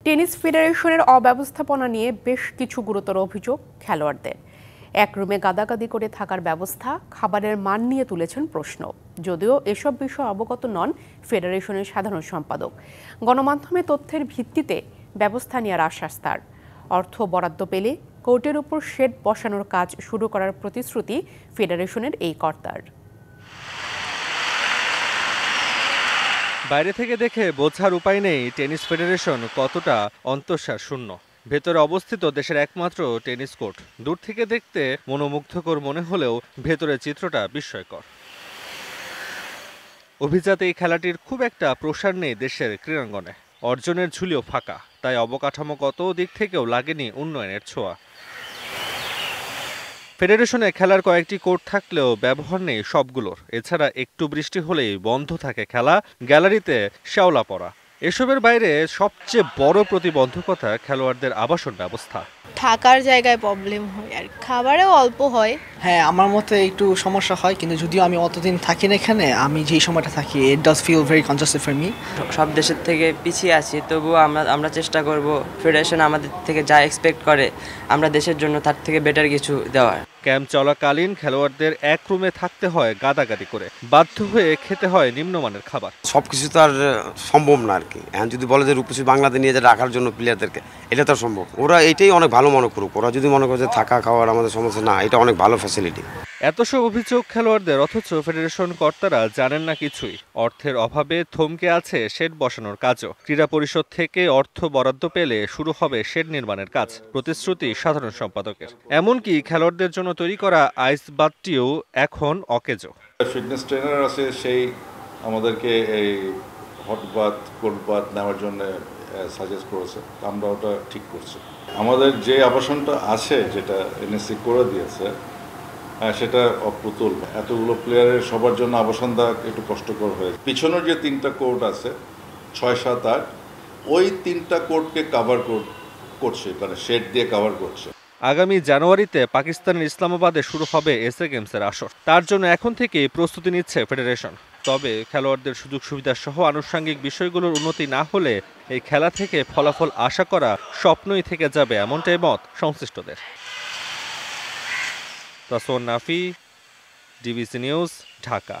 Tennis ফেডারেশনের অব্যবস্থাপনা নিয়ে বেশ কিছু গুরুতর অভিযোগ খেলোয়াড়দের। এক রুমে গাদাগাদি করে থাকার ব্যবস্থা, খাবারের মান নিয়ে তুলেছেন প্রশ্ন। যদিও এসব বিষয়ে অবগত নন ফেডারেশনের সাধারণ সম্পাদক। গণমাধ্যমে তথ্যের ভিত্তিতে ব্যবস্থা নেওয়ার আশ্বাস তার। অর্থ বরাদ্দ পেলে কোর্টের উপর শেড বসানোর কাজ শুরু করার প্রতিশ্রুতি ফেডারেশনের এই কর্তার। বাইরে থেকে দেখে বোঝার উপায় নেই টেনিস ফেডারেশন কতটা অন্তঃসার শূন্য। ভেতরে অবস্থিত দেশের একমাত্র টেনিস কোর্ট। দূর থেকে দেখতে মনোমুগ্ধকর মনে হলেও ভেতরের চিত্রটা বিস্ময়কর। অভিজাত এই খেলাটির খুব একটা প্রসার নেই দেশের ক্রীড়াঙ্গনে। অর্জনের ঝুলিও ফাঁকা, তাই অবকাঠামোগত দিক থেকেও লাগেনি উন্নয়নের ছোঁয়া। ফেডারেশনে খেলার কয়েকটি কোর্ট থাকলেও ব্যবহার নেই সবগুলোর। এছাড়া একটু বৃষ্টি হলেই বন্ধ থাকে খেলা, গ্যালারিতে শ্যাওলা পড়া। এসবের বাইরে সবচেয়ে বড় প্রতিবন্ধকতা খেলোয়াড়দের আবাসন ব্যবস্থা। থাকার জায়গায় প্রবলেম হয় আর খাবারেও অল্প হয়। হ্যাঁ, আমার মতে একটু সমস্যা হয়, কিন্তু যদিও আমি অতদিন থাকি না এখানে, আমি যেই সময়টা থাকি it does feel very congestive for me. সব দেশের থেকে পিছিয়ে আছি, তবুও আমরা চেষ্টা করব ফেডারেশন আমাদের থেকে যা এক্সপেক্ট করে আমরা দেশের জন্য তার থেকে বেটার কিছু দেওয়ার। ক্যাম্প চলাকালীন খেলোয়াড়দের এক রুমে থাকতে হয় গাদাগাদি করে, বাধ্য হয়ে খেতে হয় নিম্নমানের খাবার। সবকিছু তো আর সম্ভব না আর কি। এখন যদি বলে যে রূপসী বাংলাতে নিয়ে যা রাখার জন্য প্লেয়ারদেরকে, এটা তো সম্ভব। ওরা এটাই অনেক ভালো মনে করুক। ওরা যদি মনে করে যে থাকা খাওয়ার আমাদের সমস্যা না, এটা অনেক ভালো ফ্যাসিলিটি। এত সব অভিযোগ খেলোয়াড়দের, অথচ ফেডারেশন কর্তারা জানেন না কিছুই। অর্থের অভাবে থমকে আছে শেড বসানোর কাজও। ক্রীড়া পরিষদ থেকে অর্থ বরাদ্দ পেলে শুরু হবে শেড নির্মাণের কাজ, প্রতিশ্রুতি সাধারণ সম্পাদকের। এমনকি খেলোয়াড়দের জন্য তৈরি করা আইস বাথটিও এখন অকেজো। ফিটনেস ট্রেনার আছে, সেই আমাদেরকে এই হট বাথ কোল্ড বাথ নেওয়ার জন্য সাজেস্ট করেছে। আমরা ওটা ঠিক করছি। আমাদের যে আবাসনটা আছে, যেটা এনএসসি করে দিয়েছে, সেটা অপ্রতুল। এতগুলো প্লেয়ারের সবার জন্য আবাসন দেওয়া একটু কষ্টকর হয়েছে। পিছনের যে 3টা কোর্ট আছে, 6, 7, 8, ওই 3টা কোর্টকে কাভার করছে, মানে শেড দিয়ে কাভার করছে। আগামী জানুয়ারিতে পাকিস্তানের ইসলামাবাদে শুরু হবে এসএ গেমসের আসর। তার জন্য এখন থেকেই প্রস্তুতি নিচ্ছে ফেডারেশন। তবে খেলোয়াড়দের সুযোগ সুবিধা সহ আনুষঙ্গিক বিষয়গুলোর উন্নতি না হলে এই খেলা থেকে ফলাফল আশা করা স্বপ্নই থেকে যাবে, এমনটাই মত সংশ্লিষ্টদের। তাসওয়ান নাফি, ডিবিসি নিউজ, ঢাকা।